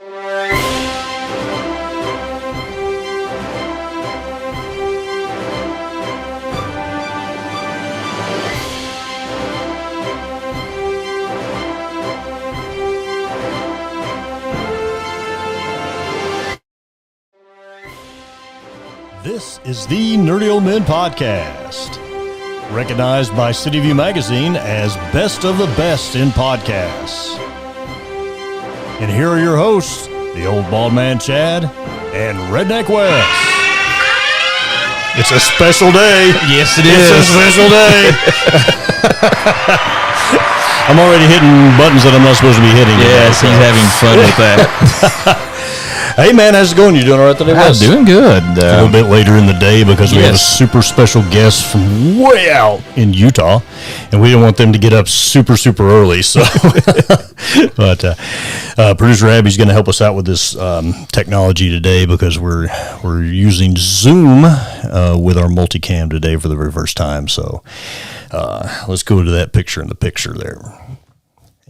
This is the Nerdy Old Men Podcast, recognized by City View Magazine as best of the best in podcasts. And here are your hosts, the Old Bald Man Chad and Redneck Wes. It's a special day. Yes, it is. It's a special day. I'm already hitting buttons that I'm not supposed to be hitting. Yes, he's having fun with that. Hey, man, how's it going? You doing all right today, Wes? I'm doing good. A little bit later in the day because we have a super special guest from way out in Utah, and we didn't want them to get up super early. So, but producer Abby's going to help us out with this technology today because we're using Zoom with our multicam today for the very first time. So, let's go to that picture in the picture there.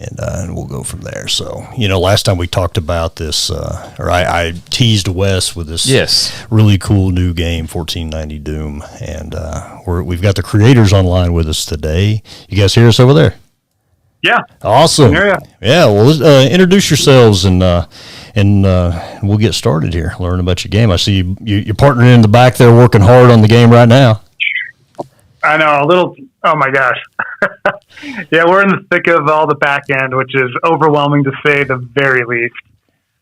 And we'll go from there. So, last time we talked about this, or I teased Wes with this really cool new game, 1490 Doom. And we've got the creators online with us today. You guys hear us over there? Yeah. Awesome. Yeah, well, introduce yourselves and we'll get started here, learn about your game. I see you're partnering in the back there working hard on the game right now. I know, oh my gosh. Yeah, we're in the thick of all the back end, which is overwhelming to say the very least.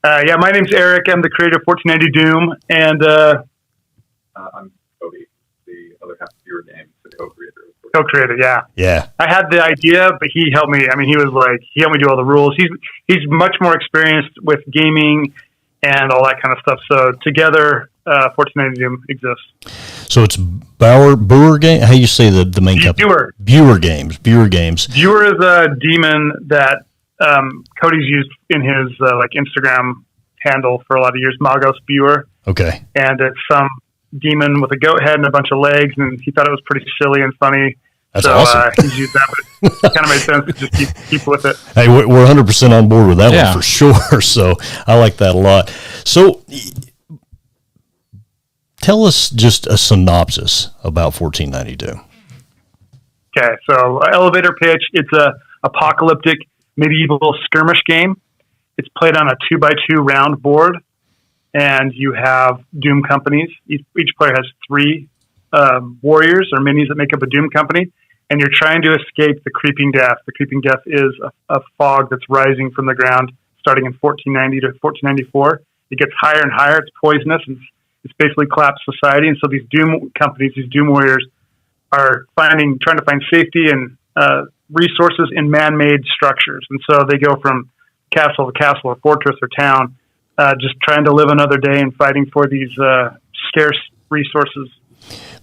My name's Eric. I'm the creator of 1490 Doom, and I'm Cody, the other half of your game, the co-creator. Co-creator, yeah. Yeah. I had the idea, but he helped me. I mean, he helped me do all the rules. He's much more experienced with gaming and all that kind of stuff. So together, 1490 Doom exists. So it's Buer game. How do you say the main company? Buer Games. Buer is a demon that Cody's used in his Instagram handle for a lot of years. Magos Buer. Okay. And it's some demon with a goat head and a bunch of legs, and he thought it was pretty silly and funny. That's awesome. He's used that, but it kind of made sense to just keep with it. Hey, we're 100% on board with that one for sure. So I like that a lot. So tell us just a synopsis about 1492. Okay, so elevator pitch. It's a apocalyptic medieval skirmish game. It's played on a 2x2 round board, and you have Doom companies. Each player has 3 warriors or minis that make up a Doom company, and you're trying to escape the creeping death. The creeping death is a fog that's rising from the ground starting in 1490 to 1494. It gets higher and higher. It's poisonous, and it's basically collapsed society. And so these Doom companies, these Doom warriors, are trying to find safety and resources in man-made structures. And so they go from castle to castle or fortress or town, just trying to live another day and fighting for these scarce resources.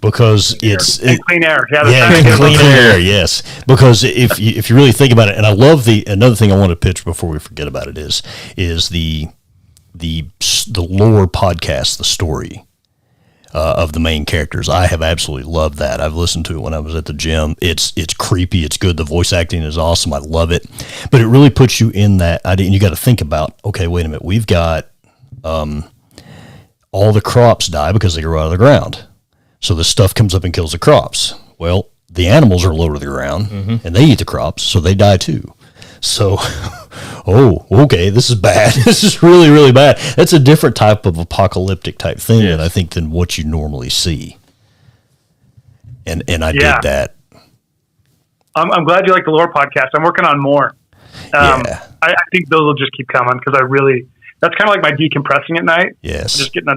Because it's clean air. Clean air. Yes. Because if you really think about it, and I love another thing I want to pitch before we forget about it is the lore podcast, the story of the main characters. I have absolutely loved that. I've listened to it when I was at the gym. It's creepy. It's good. The voice acting is awesome. I love it. But it really puts you in that idea. And you got to think about, okay, wait a minute. We've got all the crops die because they grow out of the ground. So this stuff comes up and kills the crops. Well, the animals are low to the ground, and they eat the crops, so they die too. So, okay, this is bad. This is really, really bad. That's a different type of apocalyptic type thing that I think than what you normally see. And I dig that. I'm glad you like the lore podcast. I'm working on more. I think those will just keep coming because that's kind of like my decompressing at night. Yes. Just getting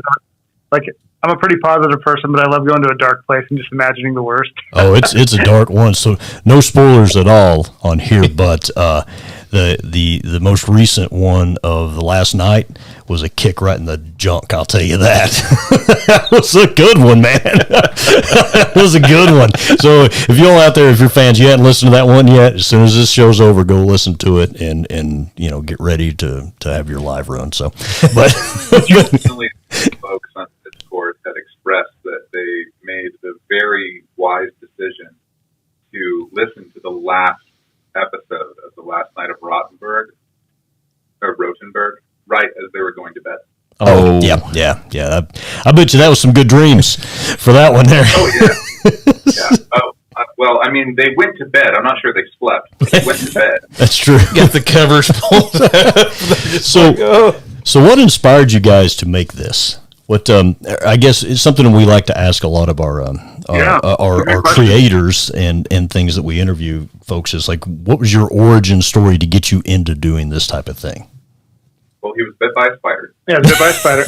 I'm a pretty positive person, but I love going to a dark place and just imagining the worst. Oh, it's a dark one. So no spoilers at all on here, but the most recent one of the last night was a kick right in the junk. I'll tell you that. That was a good one, man. That was a good one. So if you're all out there, if you're fans, you hadn't listened to that one yet, as soon as this show's over, go listen to it and get ready to have your live run. So, but recently, folks on Discord had expressed that they made the very wise decision to listen to the last episode of the last night of Rotenberg, right as they were Yeah, I bet you that was some good dreams for that one there. Oh, yeah. Yeah. Oh, well, I mean, they went to bed. I'm not sure they slept. They went to bed. That's true. Got the covers pulled up. So what inspired you guys to make this? What I guess it's something we like to ask a lot of our creators and things that we interview folks is like, what was your origin story to get you into doing this type of thing? Well, he was bit by a spider. Yeah, bit by a spider.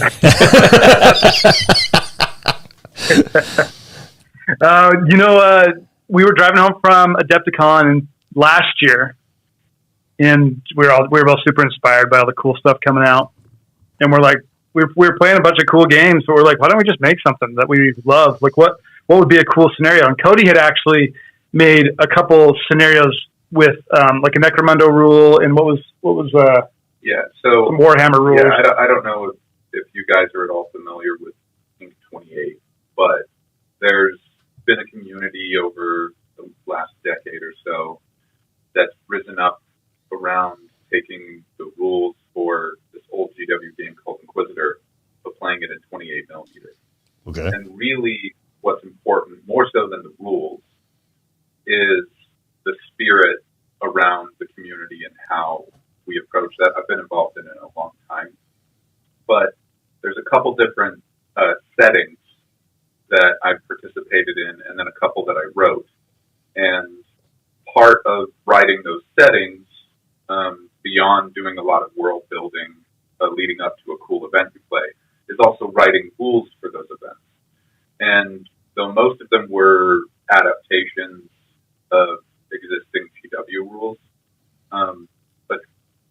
We were driving home from Adepticon last year, and we were both super inspired by all the cool stuff coming out. And we're like, we were playing a bunch of cool games, but we're like, why don't we just make something that we love? Like, what would be a cool scenario? And Cody had actually made a couple scenarios with like a Necromundo rule and what was some Warhammer rules. Yeah, I don't know if you guys are at all familiar with Inc. 28, but there's been a community over the last decade or so that's risen up around taking the rules for this old GW game called Inquisitor, but playing it in 28 millimeter. Okay. And really, what's important, more so than the rules, is the spirit around the community and how we approach that. I've been involved in it a long time, but there's a couple different settings that I've participated in, and then a couple that I wrote. And part of writing those settings, beyond doing a lot of world building leading up to a cool event you play, is also writing rules for those events. And though most of them were adaptations of existing TW rules, but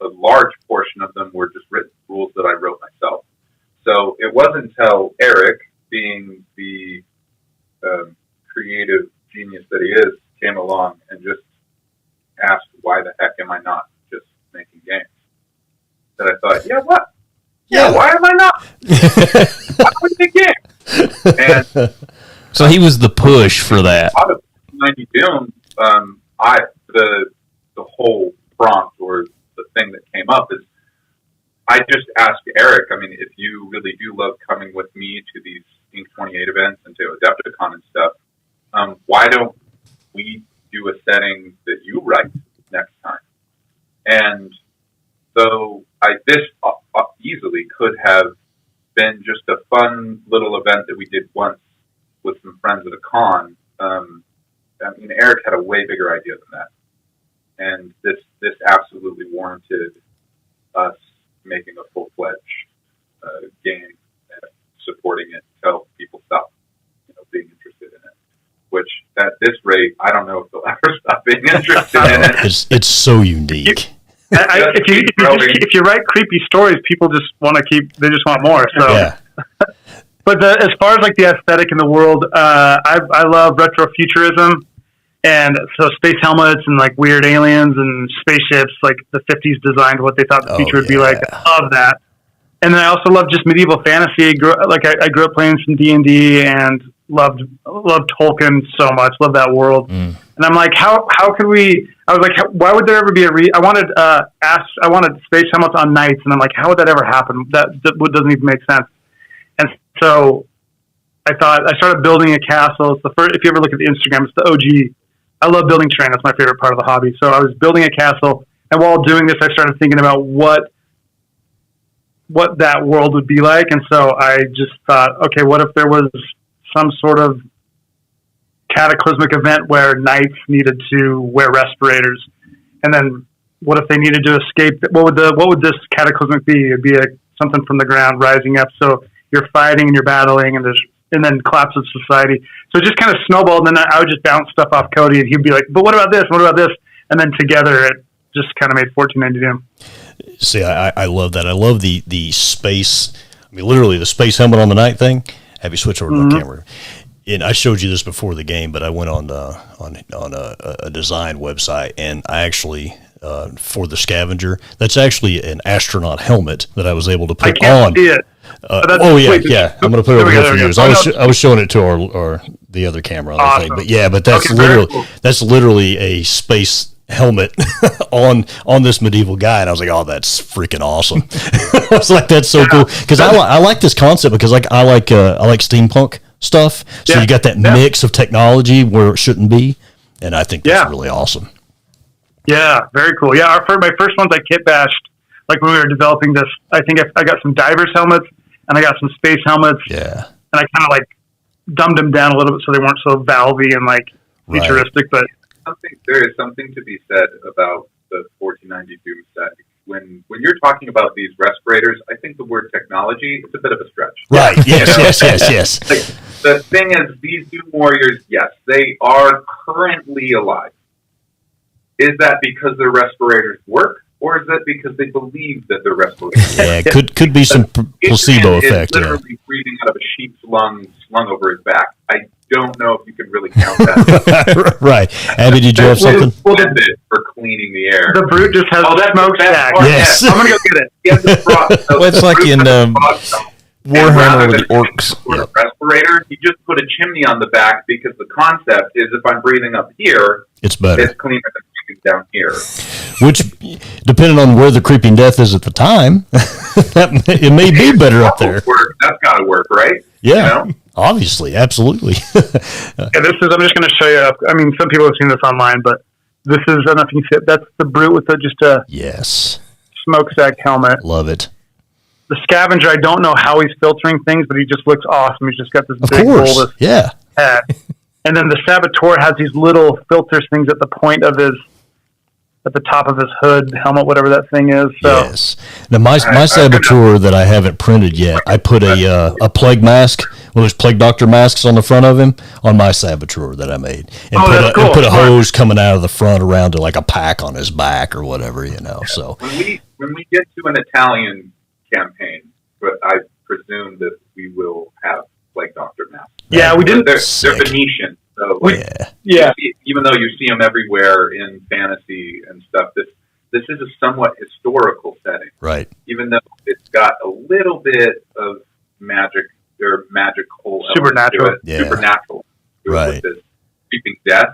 a large portion of them were just written rules that I wrote myself. So it wasn't until Eric, being the creative genius that he is, came along and just asked, why the heck am I not just making games? That I thought, why am I not? Why would I make games? And so he was the push for that. Out of 90 Doom, the whole prompt or the thing that came up is, I just asked Eric, I mean, if you really do love coming with me to these Inc. 28 events and to Adepticon and stuff, why don't we do a setting that you write next time? And so this easily could have been just a fun little event that we did once with some friends at a con. I mean, Eric had a way bigger idea than that. And this absolutely warranted us making a full-fledged game and supporting it until people stop being interested in it. Which, at this rate, I don't know if they'll ever stop being interested in it. It's so unique. If you write creepy stories, people just want to they just want more. So, yeah. But as far as like the aesthetic in the world, I love retrofuturism, and so space helmets and like weird aliens and spaceships, like the 50s designed what they thought the future would be like. I love that. And then I also love just medieval fantasy. I grew up playing some D&D and loved Tolkien so much. Love that world. And I'm like, how could we? I was like, why would there ever be I wanted space helmets on knights, and I'm like, how would that ever happen? That doesn't even make sense. And so I started building a castle. It's the first. If you ever look at the Instagram, it's the OG. I love building terrain. That's my favorite part of the hobby. So I was building a castle, and while doing this, I started thinking about what that world would be like. And so I just thought, okay, what if there was some sort of cataclysmic event where knights needed to wear respirators, and then what if they needed to escape? What would this cataclysmic be? It'd be something from the ground rising up. So you're fighting and you're battling, and then collapse of society. So it just kind of snowballed, and then I would just bounce stuff off Cody, and he'd be like, but what about this? What about this? And then together it just kind of made 1490 Doom. See, I love that. I love the space. I mean, literally the space helmet on the knight thing. Have you switch over to my camera? And I showed you this before the game, but I went on a design website, and I actually for the scavenger, that's actually an astronaut helmet that I was able to put on. I can't see it. Yeah. I'm going to put it over here for you. I was showing it to our the other camera on the thing, but that's literally a space helmet on this medieval guy, and I was like, oh, that's freaking awesome. I was like, that's so cool, because I like this concept, because I like steampunk stuff, so you got that mix of technology where it shouldn't be, and I think that's really awesome. Yeah, very cool. Yeah, my first ones I kit bashed, like when we were developing this, I think I got some divers helmets, and I got some space helmets, and I kind of like dumbed them down a little bit so they weren't so valvey and like futuristic, but there is something to be said about the 1490 Doom set. When you're talking about these respirators, I think the word technology is a bit of a stretch. Right. Yes. Like, the thing is, these Doom Warriors, yes, they are currently alive. Is that because their respirators work, or is that because they believe that their respirators work? Yeah, could be some placebo effect. Literally breathing out of a sheep's lungs slung over his back. I don't know if you can really count that. Right. Abby, did you have something? Well, for cleaning the air. The brute just has a smokestack. Yes. I'm going to go get it. He has a well, it's like in Warhammer with the orcs. Respirator, he just put a chimney on the back, because the concept is if I'm breathing up here, it's better. It's cleaner than breathing down here. Which, depending on where the creeping death is at the time, it may be better up there. That's got to work, right? Yeah. You know? Obviously, absolutely. I'm just going to show you. I mean, some people have seen this online, but this is, I don't know if you can see it. That's the brute with just a smokestack helmet. Love it. The scavenger, I don't know how he's filtering things, but he just looks awesome. He's just got this big bulbous head. And then the saboteur has these little filters things at the point of at the top of his hood, helmet, whatever that thing is. So. Yes. Now, my saboteur that I haven't printed yet, I put a plague mask, one of those plague doctor masks on the front of him, on my saboteur that I made. And put a hose coming out of the front around to like a pack on his back or whatever, So when we get to an Italian campaign, but I presume that we will have plague doctor masks. Yeah, we didn't. They're Venetian. So, even though you see them everywhere in fantasy and stuff, this is a somewhat historical setting. Right. Even though it's got a little bit of magic or magical supernatural, supernatural with this creeping death.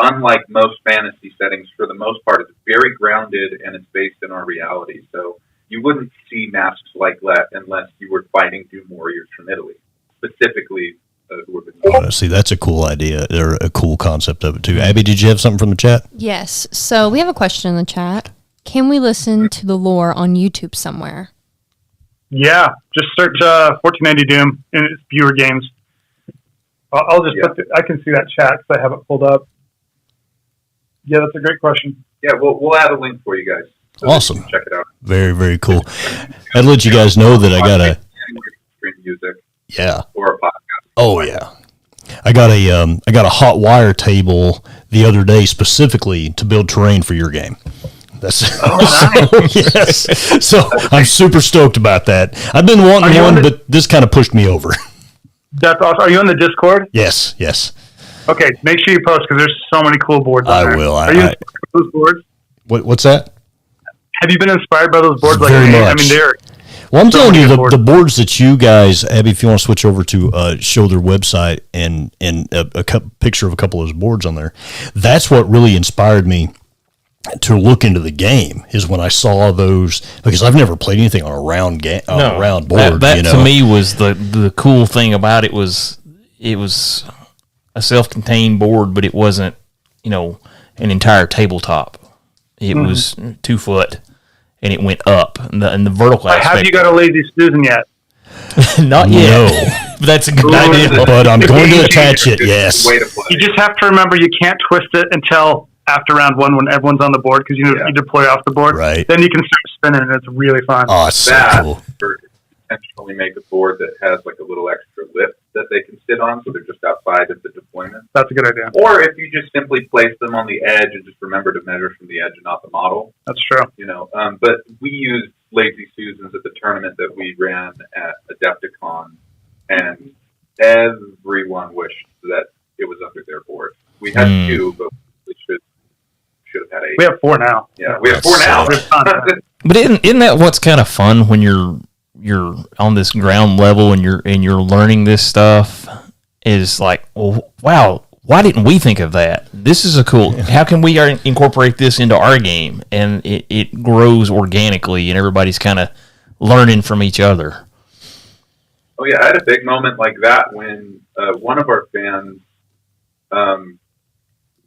Unlike most fantasy settings, for the most part, it's very grounded and it's based in our reality. So you wouldn't see masks like that unless you were fighting Doom Warriors from Italy, specifically. See, that's a cool idea, or a cool concept of it too. Abby, did you have something from the chat? Yes. So we have a question in the chat. Can we listen to the lore on YouTube somewhere? Yeah, just search 1490 Doom and it's Buer Games. I'll just I can see that chat because I have it pulled up. Yeah, that's a great question. Yeah, we'll add a link for you guys. So awesome. Check it out. Very, very cool. I'd let you guys know that I got a music. Yeah. Or a podcast. Oh yeah. I got a hot wire table the other day specifically to build terrain for your game. That's nice. Yes. So I'm super stoked about that. I've been wanting one, but this kind of pushed me over. That's awesome. Are you on the Discord? Yes. Okay, make sure you post because there's so many cool boards on there. I will. Are you inspired by those boards? What's that? Have you been inspired by those boards? Very much. I mean, they're. Well, I'm telling you, the boards that you guys, Abby, if you want to switch over to show their website and a picture of a couple of those boards on there, that's what really inspired me to look into the game, is when I saw those, because I've never played anything on a round round board. That to me was the cool thing about it was a self-contained board, but it wasn't, an entire tabletop. It was 2 foot. And it went up, and the vertical aspect. Have you got a Lazy Susan yet? Not yet. No. But that's a good idea. But I'm going to attach it, yes. You just have to remember you can't twist it until after round 1 when everyone's on the board, because you deploy off the board. Right. Then you can start spinning, and it's really fun. Oh, it's so cool. Intentionally make a board that has like a little extra lip that they can sit on, so they're just outside of the deployment. That's a good idea. Or if you just simply place them on the edge and just remember to measure from the edge and not the model. That's true. But we used Lazy Susans at the tournament that we ran at Adepticon, and everyone wished that it was under their board. We had 2, but we should have had 8. We have 4 now. Yeah, we have 4 now. But isn't that what's kind of fun when you're on this ground level and you're learning this stuff, is like, well, wow, why didn't we think of that? This is a cool. How can we incorporate this into our game? And it grows organically, and everybody's kind of learning from each other. Oh yeah, I had a big moment like that when one of our fans,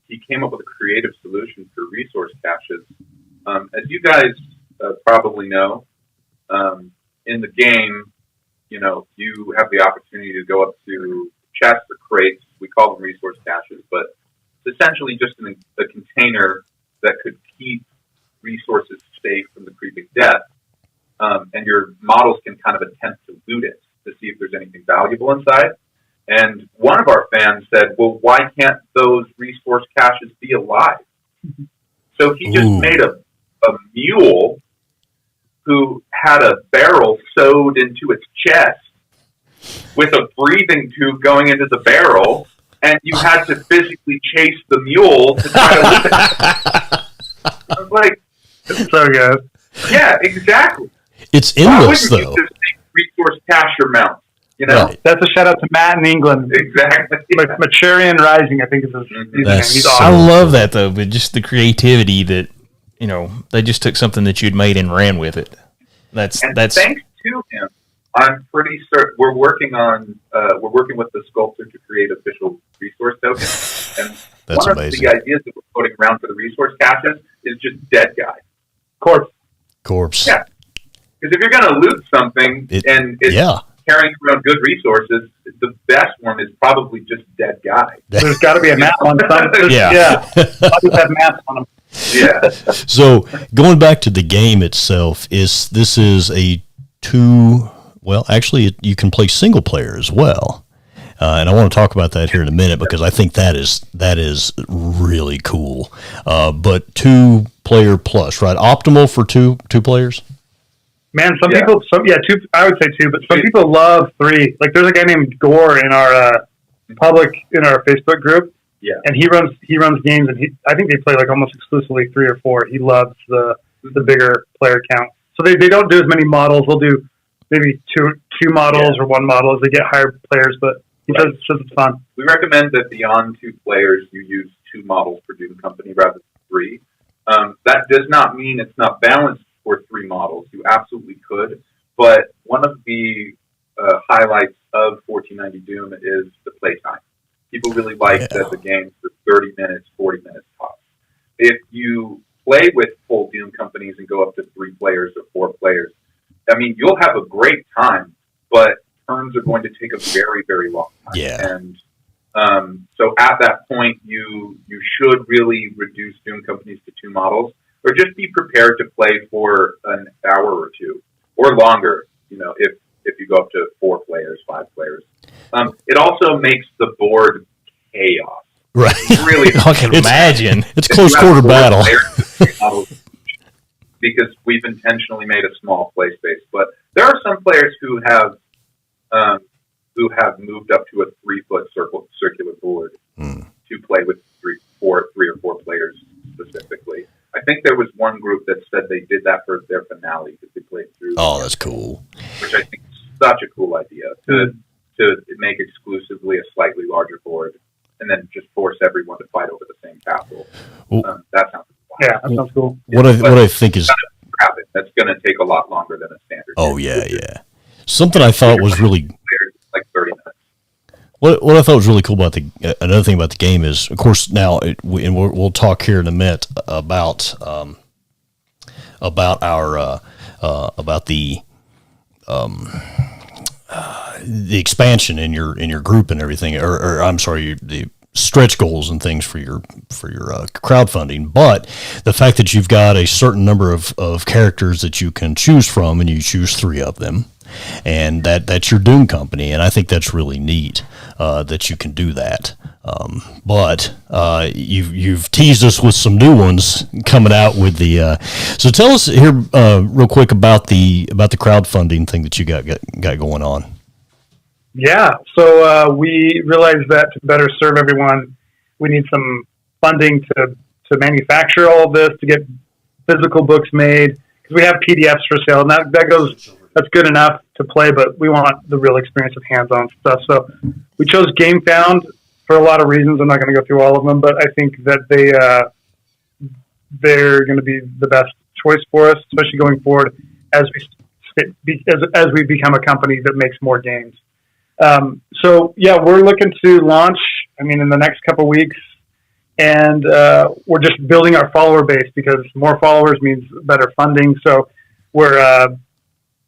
he came up with a creative solution for resource caches. As you guys probably know, in the game, you have the opportunity to go up to chests or crates. We call them resource caches, but it's essentially just a container that could keep resources safe from the creeping death. And your models can kind of attempt to loot it to see if there's anything valuable inside. And one of our fans said, well, why can't those resource caches be alive? So he just made a mule who had a barrel sewed into its chest with a breathing tube going into the barrel, and you had to physically chase the mule to try to loot it. I was like, it's so good. Yeah, exactly. It's endless, though. Why wouldn't you just make resource cache mount? Right. That's a shout out to Matt in England. Exactly. Maturian Rising, I think is his name. He's I awesome. love that though, but just the creativity that they just took something that you'd made and ran with it. That's thanks to him. I'm pretty certain we're working with the sculptor to create official resource tokens. And that's one amazing. of the ideas that we're floating around for the resource caches is just dead guy. Corpse. Yeah. Because if you're going to loot something and it's carrying around good resources, the best one is probably just dead guy. There's got to be a map on some. Yeah. Always have maps on them. Yeah. So going back to the game itself, this is a actually you can play single player as well. And I want to talk about that here in a minute because I think that is really cool. But 2-player plus, right? Optimal for two players? Man, some people, two. I would say 2, but some people love 3. Like, there's a guy named Gore in our in our Facebook group. Yeah, and he runs games, and I think they play like almost exclusively 3 or 4. He loves the bigger player count. So they don't do as many models. They'll do maybe two models or 1 model as they get higher players. But he says it's fun. We recommend that beyond 2 players, you use 2 models per Doom Company rather than 3. That does not mean it's not balanced for 3 models. You absolutely could, but one of the highlights of 1490 Doom is the playtime. People really like that the game's for 30 minutes, 40 minutes tops. If you play with full Doom companies and go up to 3 players or 4 players, I mean, you'll have a great time, but turns are going to take a very, very long time. Yeah. And so at that point, you should really reduce Doom companies to 2 models, or just be prepared to play for an hour or 2 or longer. If you go up to 4 players, 5 players, it also makes the board chaos. Right. Really, I can imagine. It's close quarter battle. Because we've intentionally made a small play space, but there are some players who have moved up to a 3-foot circular board to play with 3 or 4 players specifically. I think there was one group that said they did that for their finale because they played through. Oh, that's cool. Which I think is such a cool idea to make exclusively a slightly larger board and then just force everyone to fight over the same castle. That sounds cool. Yeah, that sounds cool. What I think is that's going to take a lot longer than a standard. Oh yeah. Something I thought was really like 30 minutes. What I thought was really cool about another thing about the game is, of course, now we'll talk here in a minute about the expansion in your group and everything, or I'm sorry, the stretch goals and things for your crowdfunding. But the fact that you've got a certain number of characters that you can choose from, and you choose 3 of them, and that's your Doom company, and I think that's really neat that you can do that. But you've teased us with some new ones coming out with the. So tell us here real quick about the crowdfunding thing that you got going on. Yeah, so we realized that to better serve everyone, we need some funding to manufacture all of this, to get physical books made, because we have PDFs for sale, and that's good enough to play, but we want the real experience of hands-on stuff. So we chose GameFound for a lot of reasons. I'm not going to go through all of them, but I think that they're going to be the best choice for us, especially going forward as we become a company that makes more games. So yeah, we're looking to launch, in the next couple of weeks, and we're just building our follower base, because more followers means better funding. So we're,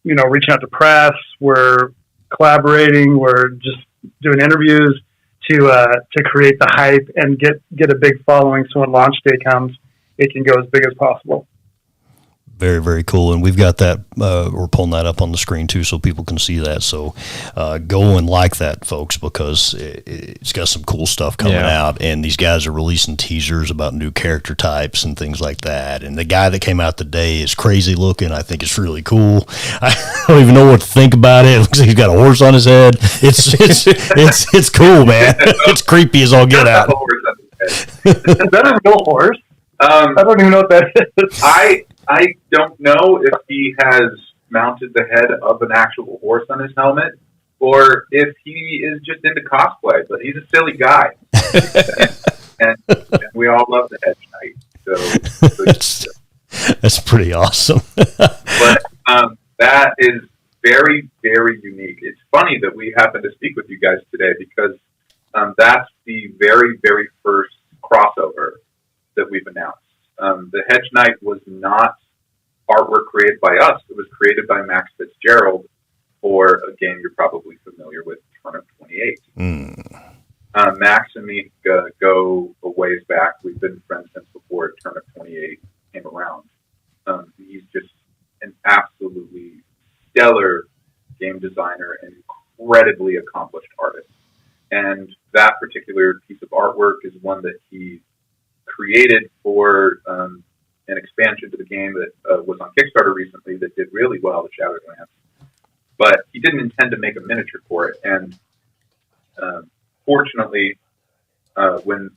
reaching out to press, we're collaborating, we're just doing interviews to create the hype and get a big following. So when launch day comes, it can go as big as possible. Very, very cool. And we've got that, we're pulling that up on the screen too, so people can see that. So go and like that, folks, because it's got some cool stuff coming out. And these guys are releasing teasers about new character types and things like that. And the guy that came out today is crazy looking. I think it's really cool. I don't even know what to think about it. It looks like he's got a horse on his head. It's cool, man. It's creepy as all get out. Is that a real horse? I don't even know what that is. I don't know if he has mounted the head of an actual horse on his helmet, or if he is just into cosplay, but he's a silly guy. and we all love the Hedge Knight. So that's pretty awesome. But that is very, very unique. It's funny that we happen to speak with you guys today, because that's the very, very first crossover that we've announced. The Hedge Knight was not artwork created by us. It was created by Max Fitzgerald for a game you're probably familiar with, Turnip 28. Max and me go a ways back. We've been friends since before Turnip 28 came around. He's just an absolutely stellar game designer and incredibly accomplished artist. And that particular piece of artwork is one that he created for an expansion to the game that was on Kickstarter recently that did really well, the Shattered Lands. But he didn't intend to make a miniature for it. And fortunately, when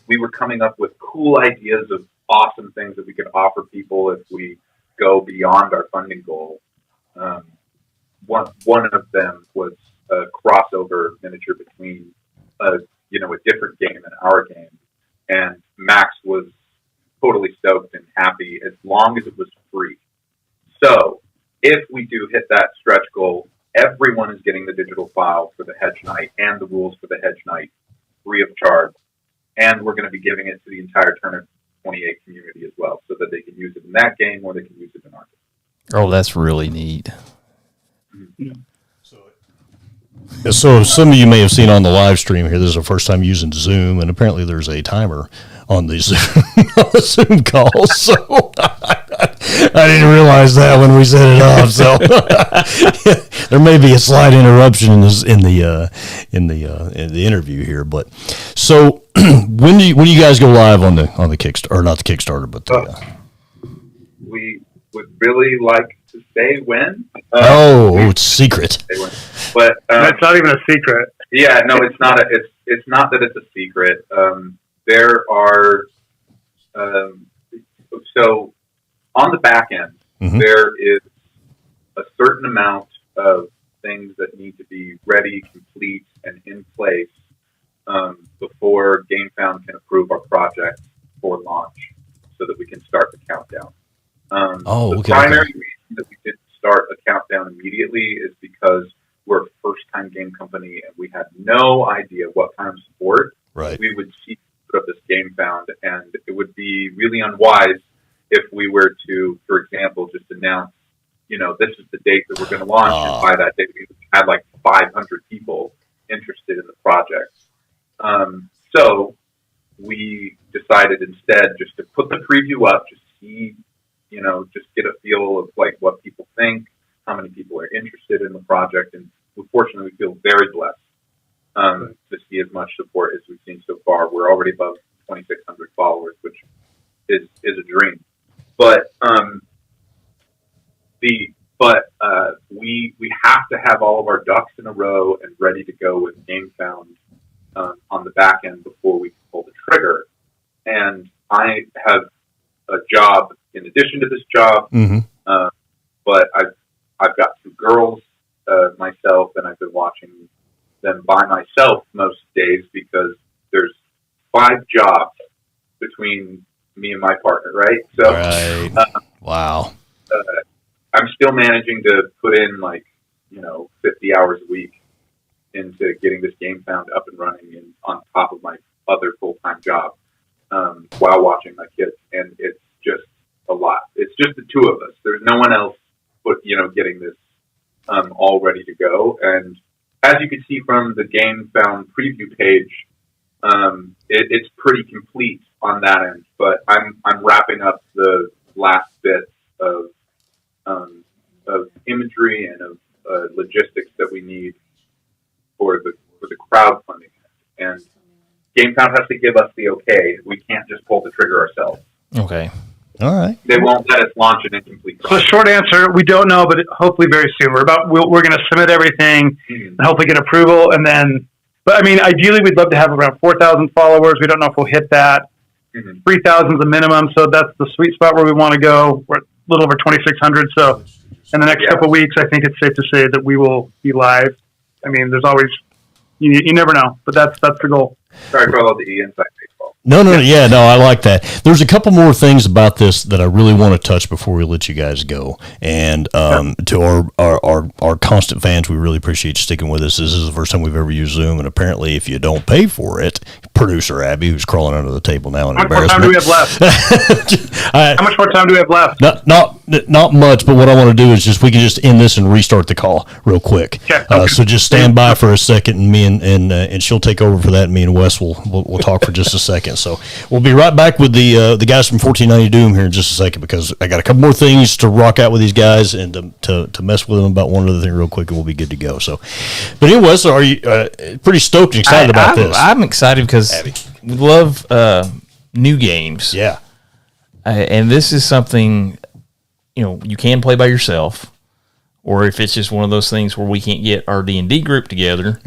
we were coming up with cool ideas of awesome things that we could offer people if we go beyond our funding goal. One of them was a crossover miniature between a different game and our game. And Max was totally stoked and happy as long as it was free. So if we do hit that stretch goal, everyone is getting the digital file for the Hedge Knight and the rules for the Hedge Knight free of charge. And we're going to be giving it to the entire Turnip 28 community as well, so that they can use it in that game or they can use it in our game. Oh, that's really neat. Mm-hmm. So some of you may have seen on the live stream here, this is our first time using Zoom, and apparently there's a timer on the Zoom call. So I didn't realize that when we set it up. So there may be a slight interruption in the interview here. But so when do you guys go live on the Kickstarter, or not the Kickstarter, but we would really like to say when. It's secret. But that's not even a secret. Yeah, no, it's not. It's not that it's a secret. There are so on the back end, there is a certain amount of things that need to be ready, complete, and in place before GameFound can approve our project for launch, so that we can start the countdown. The primary reason that we didn't start a countdown immediately is because we're a first-time game company and we had no idea what kind of support we would see to put up this GameFound, and it would be really unwise if we were to, for example, just announce, this is the date that we're going to launch, and by that date we had like 500 people interested in the project. So we decided instead just to put the preview up, just see, just get a feel of like what people think, how many people are interested in the project, and fortunately we feel very blessed to see as much support as we've seen so far. We're already above 2,600 followers, which is a dream. But we have to have all of our ducks in a row and ready to go with GameFound on the back end before we can pull the trigger. And I have a job in addition to this job, but I've got two girls myself, and I've been watching them by myself most days because there's 5 jobs between me and my partner, right? So, right. Wow. I'm still managing to put in 50 hours a week into getting this game found up and running and on top of my other full-time job while watching my kids. And it's just a lot. It's just the 2 of us. There's no one else getting this all ready to go. And as you can see from the Game Found preview page, it's pretty complete on that end. But I'm wrapping up the last bits of imagery and of logistics that we need for the crowdfunding. And Game Found has to give us the okay. We can't just pull the trigger ourselves. Okay. All right. They won't let us launch an incomplete So short answer, we don't know, but hopefully very soon. We're going to submit everything and hopefully get approval. And then, but I mean, ideally we'd love to have around 4,000 followers. We don't know if we'll hit that. 3,000 is the minimum. So that's the sweet spot where we want to go. We're a little over 2,600. So in the next couple of weeks, I think it's safe to say that we will be live. I mean, there's always, you never know, but that's the goal. Sorry for all the inside baseball. No, I like that. There's a couple more things about this that I really want to touch before we let you guys go. And to our constant fans, we really appreciate you sticking with us. This is the first time we've ever used Zoom, and apparently if you don't pay for it, producer Abby, who's crawling under the table now in embarrassment. How much more time do we have left? How much more time do we have left? Not much, but what I want to do is we can just end this and restart the call real quick. Okay. So just stand by for a second, and me and she'll take over for that. And me and Wes will talk for just a second. So we'll be right back with the guys from 1490 Doom here in just a second, because I got a couple more things to rock out with these guys and to mess with them about one other thing real quick, and we'll be good to go. So, but anyway, so are you pretty stoked and excited about this? I'm excited because we love new games. Yeah. And this is something, you can play by yourself, or if it's just one of those things where we can't get our D&D group together,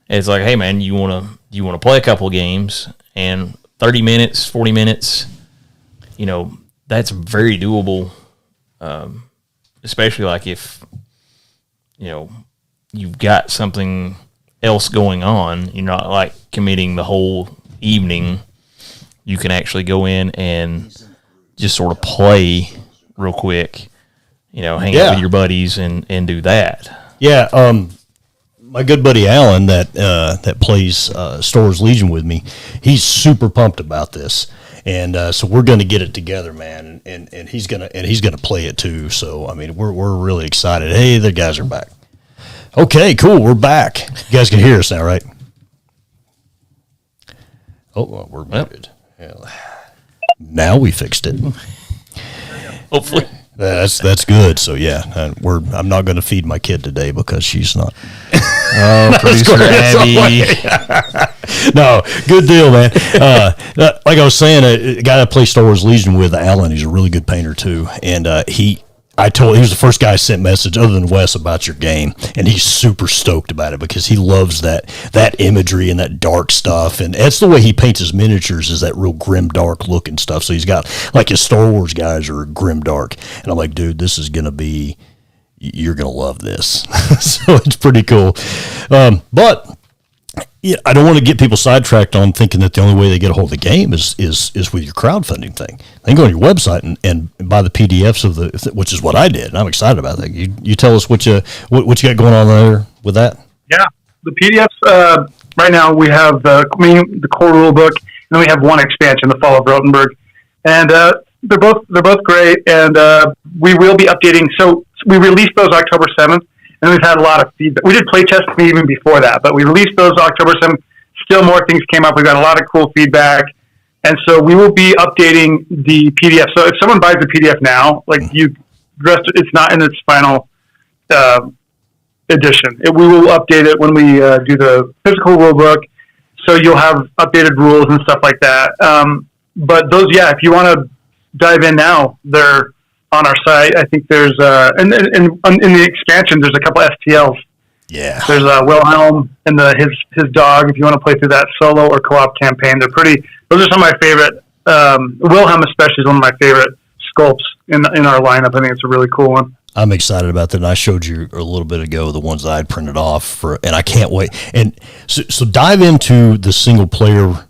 it's like, hey man, you want to play a couple of games, and 30 minutes, 40 minutes, that's very doable. Especially like if, you've got something else going on, you're not like committing the whole evening. You can actually go in and just sort of play real quick, hang out with your buddies and do that. Yeah. My good buddy Alan that plays Star Wars Legion with me, he's super pumped about this, and so we're going to get it together, man, and he's gonna play it too. So I mean, we're really excited. Hey, the guys are back. Okay, cool, we're back. You guys can hear us now, right? Oh, well, we're muted. Now we fixed it. Hopefully. That's good. So yeah, I'm not going to feed my kid today because she's not. Oh, producer Abby. No, good deal, man. Like I was saying, a guy I play Star Wars Legion with, Alan, he's a really good painter too, and he was the first guy I sent message other than Wes about your game, and he's super stoked about it because he loves that imagery and that dark stuff, and that's the way he paints his miniatures, is that real grim dark look and stuff. So he's got, like, his Star Wars guys are grim dark, and I'm like, dude, this is gonna be, you're gonna love this. So it's pretty cool. But yeah, I don't want to get people sidetracked on thinking that the only way they get a hold of the game is with your crowdfunding thing. They can go on your website and buy the PDFs of which is what I did, and I'm excited about that. You tell us what you got going on there with that. Yeah, the PDFs right now we have the core rule book, and then we have one expansion, the Fall of Rotenberg, and they're both great, and we will be updating. So we released those October 7th. And we've had a lot of feedback. We did play testing even before that, but we released those October 7th. Still more things came up. We've got a lot of cool feedback. And so we will be updating the PDF. So if someone buys the PDF now, it's not in its final edition. We will update it when we do the physical rule book. So you'll have updated rules and stuff like that. But those, if you want to dive in now, they're on our site. I think there's in the expansion there's a couple STLs. Yeah. There's Wilhelm and his dog. If you want to play through that solo or co-op campaign, they're pretty. Those are some of my favorite. Wilhelm especially is one of my favorite sculpts in our lineup. I think it's a really cool one. I'm excited about that. And I showed you a little bit ago the ones that I'd printed off and I can't wait. And so dive into the single player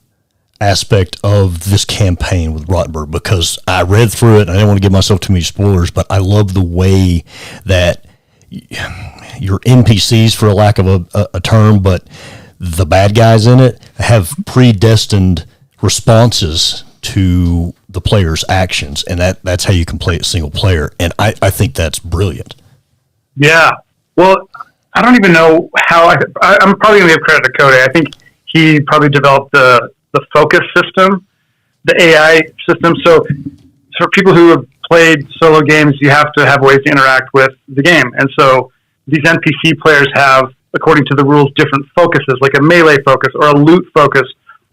aspect of this campaign with Rottenberg, because I read through it and I didn't want to give myself too many spoilers, but I love the way that your NPCs, for a lack of a term, but the bad guys in it have predestined responses to the player's actions, and that's how you can play it single player. And I think that's brilliant. Yeah. Well, I don't even know how I'm probably going to give credit to Cody. I think he probably developed the focus system, the AI system. So for people who have played solo games, you have to have ways to interact with the game. And so these NPC players have, according to the rules, different focuses, like a melee focus or a loot focus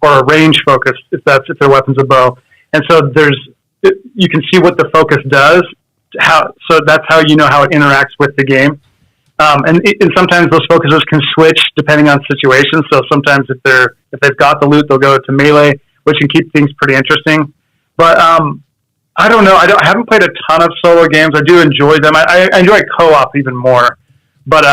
or a range focus, if their weapon's a bow. And so you can see what the focus does. So that's how you know how it interacts with the game. And sometimes those focuses can switch depending on situations. So sometimes if they've got the loot, they'll go to melee, which can keep things pretty interesting. But I don't know. I haven't played a ton of solo games. I do enjoy them. I enjoy co-op even more. But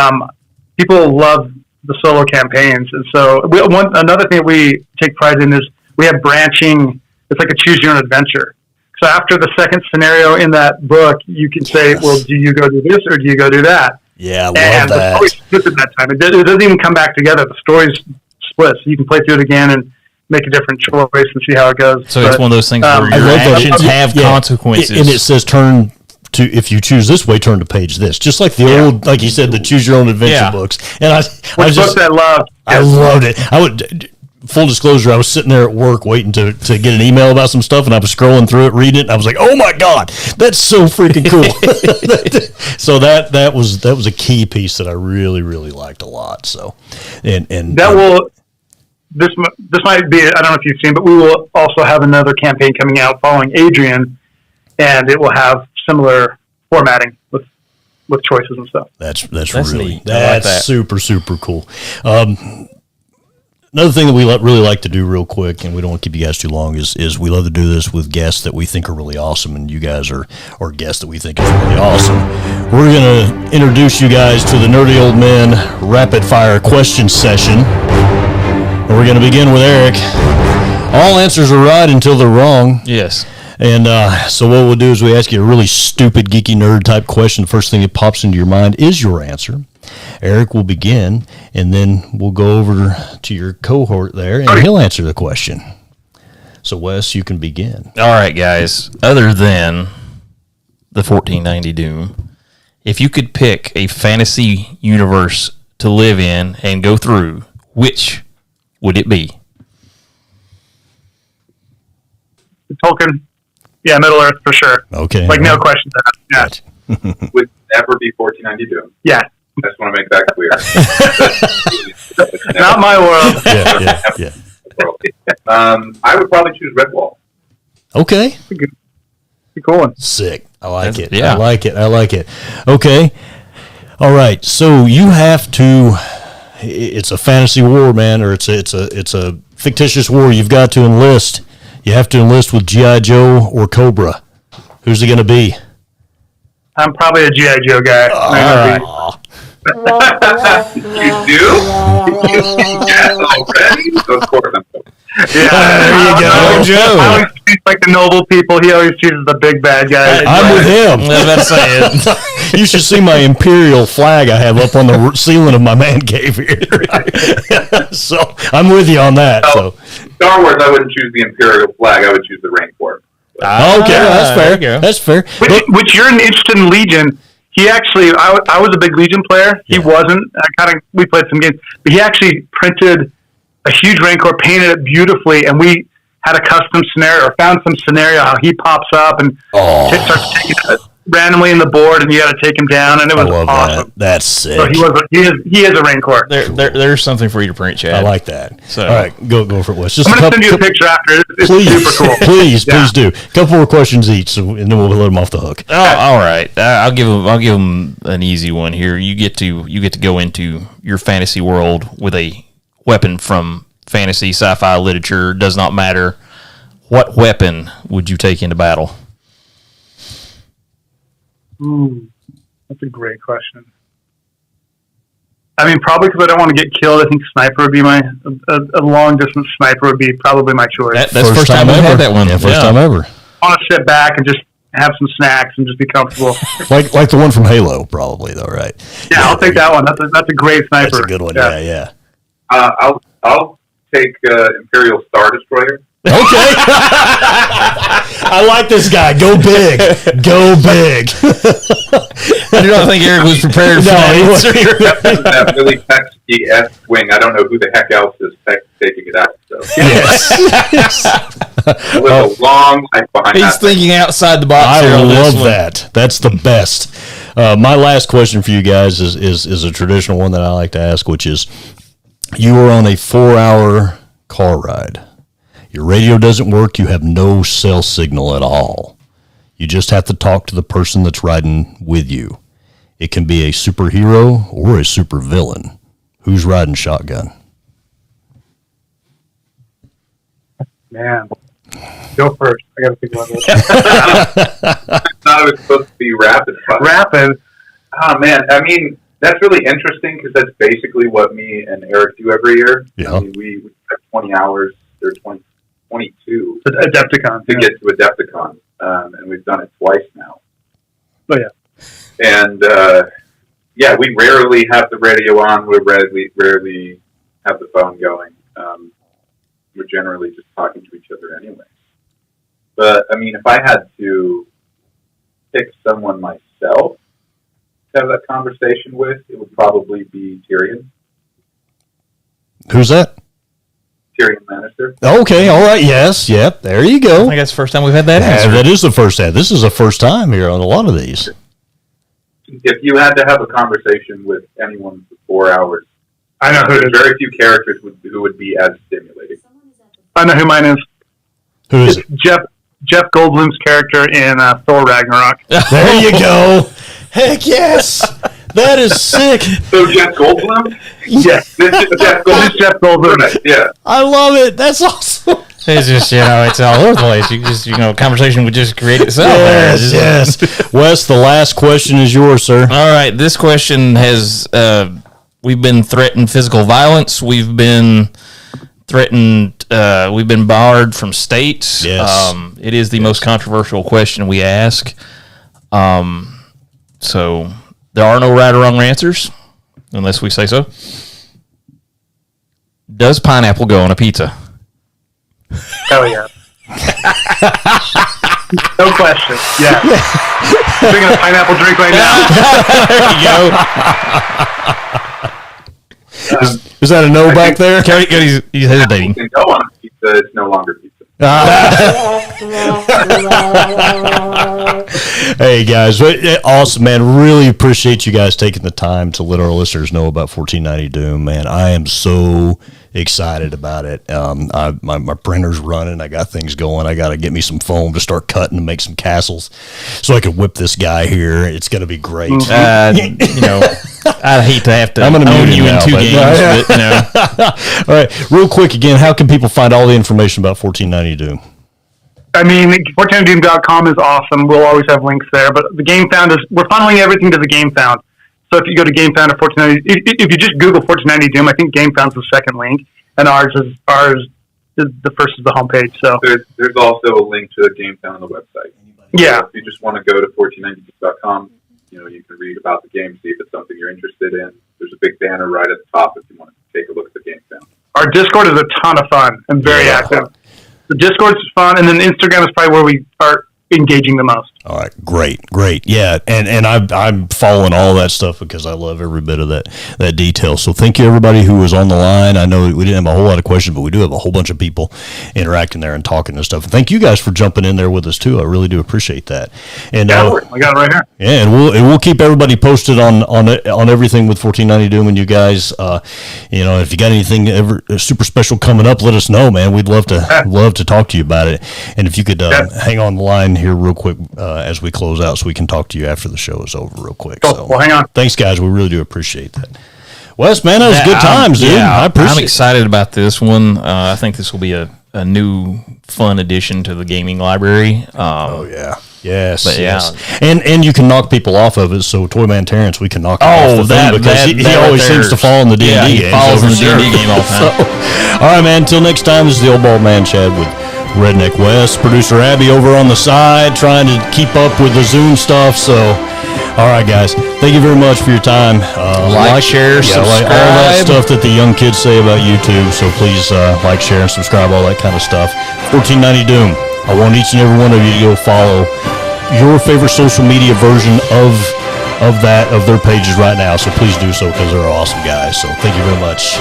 people love the solo campaigns, and so another thing we take pride in is we have branching. It's like a choose your own adventure. So after the second scenario in that book, you can say, well, do you go do this or do you go do that? Yeah, I love that. The story splits at that time. It doesn't even come back together. The story's split. So you can play through it again and make a different choice and see how it goes. So it's one of those things where your actions have consequences. And it says turn to, if you choose this way, turn to page this. Just like the old, like you said, the choose your own adventure books. And I loved it. I would, full disclosure, I was sitting there at work waiting to get an email about some stuff, and I was scrolling through it, reading it, and I was like, oh my God, that's so freaking cool. So that was a key piece that I really, really liked a lot. So, and that this might be, I don't know if you've seen, but we will also have another campaign coming out following Adrian, and it will have similar formatting with choices and stuff. That's really neat. That's super, super cool. Another thing that we really like to do real quick, and we don't want to keep you guys too long, is we love to do this with guests that we think are really awesome, and you guys are guests that we think is really awesome. We're going to introduce you guys to the Nerdy Old Men Rapid Fire Question Session. And we're going to begin with Eric. All answers are right until they're wrong. Yes. And so what we'll do is we ask you a really stupid, geeky, nerd type question. The first thing that pops into your mind is your answer. Eric will begin, and then we'll go over to your cohort there, and he'll answer the question. So, Wes, you can begin. All right, guys. Other than the 1490 Doom, if you could pick a fantasy universe to live in and go through, which would it be? Tolkien. Yeah, Middle Earth for sure. Okay. Like, no question to that. Yeah. Would never be 1490 Doom. Yeah. I just want to make that clear. Not my world. Yeah. I would probably choose Redwall. Okay. Good. Cool one. Sick. I like it. Yeah. I like it. Okay. All right. So you have to. It's a fantasy war, man, or it's a fictitious war. You've got to enlist. You have to enlist with G.I. Joe or Cobra. Who's it going to be? I'm probably a G.I. Joe guy. All right. You do? Yes, already? Of course I'm so. Yeah, there you go, Joe. I always choose like the noble people. He always chooses the big bad guys. I'm with him. I was about to say it. You should see my imperial flag I have up on the ceiling of my man cave here. So I'm with you on that. So Star Wars, I wouldn't choose the Imperial flag. I would choose the Rancor. Okay, that's fair. That's fair. Which you're an interested in Legion. He actually, I was a big Legion player. He wasn't. We played some games, but he actually printed a huge Rancor, painted it beautifully, and we had a custom scenario, or found some scenario how he pops up and starts taking it randomly in the board, and you got to take him down, and it was awesome. That's sick. So he is a Rancor. There's something for you to print, Chad. I like that. So, all right, go for it, Wes. I'm going to send you a picture after. It's super cool. Please do. A couple more questions each, and then we'll let them off the hook. Oh, all right. I'll give him an easy one here. You get to go into your fantasy world with a weapon from fantasy sci-fi literature. Does not matter. What weapon would you take into battle? That's a great question. I mean, probably because I don't want to get killed. I think sniper would be a long distance sniper would be probably my choice. That's first time we've had that one. Yeah, first time ever. I want to sit back and just have some snacks and just be comfortable. like the one from Halo, probably though, right? Yeah, I'll take that one. That's a great sniper. That's a good one. Yeah. I'll take Imperial Star Destroyer. Okay. I like this guy. Go big. Go big. I do not think Eric was prepared for that. That really pesky S-wing. I don't know who the heck else is taking it out. So. Yes. With a long life behind He's thinking outside the box. I love that. That's the best. My last question for you guys is a traditional one that I like to ask, which is, you are on a 4-hour car ride. Your radio doesn't work. You have no cell signal at all. You just have to talk to the person that's riding with you. It can be a superhero or a supervillain. Who's riding shotgun? Man, go first. I got to think about this. I thought it was supposed to be rapid fire. Rapid. Oh, man. I mean, that's really interesting because that's basically what me and Eric do every year. Yeah. I mean, we have 20 hours. They're 22 Adepticon. to get to Adepticon. And we've done it twice now. Oh, yeah. And, we rarely have the radio on. We rarely have the phone going. We're generally just talking to each other anyway. But, I mean, if I had to pick someone myself to have that conversation with, it would probably be Tyrion. Who's that? Tyrion Lannister. Okay, all right, yes, yep, there you I go. think that's the first time we've had that answer. That is the first time. This is the first time here on a lot of these. If you had to have a conversation with anyone for 4 hours, I know who it there's is. very few characters who would be as stimulating. I know who mine is. Who is it? Jeff Goldblum's character in Thor Ragnarok. There you go. Heck yes. That is sick. So Jeff Goldblum? Yes. This is Jeff Goldblum. This is Jeff Goldblum. Right, yeah. I love it. That's awesome. It's just, it's all over the place. You just, conversation would just create itself. Yes. Wes, the last question is yours, sir. All right. This question has, we've been threatened physical violence. We've been threatened, we've been barred from states. Yes. It is the most controversial question we ask. So there are no right or wrong answers, unless we say so. Does pineapple go on a pizza? Hell yeah. No question. Yeah. Drinking a pineapple drink right now. There you go. Is that a no back there? Cody's hesitating. Can go on a pizza. It's no longer pizza. Hey guys, awesome, man. Really appreciate you guys taking the time to let our listeners know about 1490 Doom, man. I am so excited about it. My printer's running. I got things going. I got to get me some foam to start cutting and make some castles so I can whip this guy here. It's going to be great. I'd hate to have to own you in 2 games, but All right, real quick again, how can people find all the information about 1490 Doom? I mean, 1490doom.com is awesome. We'll always have links there. But the Game Found we're funneling everything to the Game Found. So if you go to Game Found at 1490, if you just Google 1490 Doom, I think Game Found's the second link, and ours is the first is the homepage. So there's also a link to the Game Found on the website. Yeah. So if you just want to go to 1490.com, you can read about the game, see if it's something you're interested in. There's a big banner right at the top if you want to take a look at the Game Found. Our Discord is a ton of fun and very active. The Discord's fun, and then Instagram is probably where we are engaging the most. All right, great, yeah, and I'm following all that stuff because I love every bit of that detail. So thank you everybody who was on the line. I know we didn't have a whole lot of questions, but we do have a whole bunch of people interacting there and talking and stuff. And thank you guys for jumping in there with us too. I really do appreciate that. And I got it right here. Yeah, and we'll keep everybody posted on everything with 1490 Doom and you guys. If you got anything ever super special coming up, let us know, man. We'd love to talk to you about it. And if you could hang on the line here real quick as we close out so we can talk to you after the show is over real quick. Cool. So, well, hang on. Thanks, guys. We really do appreciate that. Wes, man, that was good times, dude. I appreciate I'm excited about this one. I think this will be a a new fun addition to the gaming library. Yes, but yes. And you can knock people off of it. So Toyman Terrence, we can knock him off the thing because he always seems to fall in the D&D game. He falls in the D&D game all the time. All right, man. Until next time, this is the Old Bald Man Chad with Redneck West. Producer Abby over on the side trying to keep up with the Zoom stuff. So, all right, guys. Thank you very much for your time. Like, share, subscribe. All that stuff that the young kids say about YouTube. So please like, share, and subscribe, all that kind of stuff. 1490 Doom. I want each and every one of you to go follow your favorite social media version of their pages right now. So please do so because they're awesome guys. So thank you very much.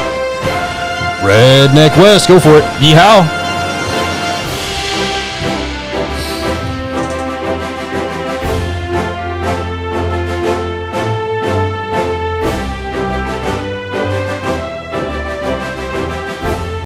Redneck West, go for it. Yeehaw.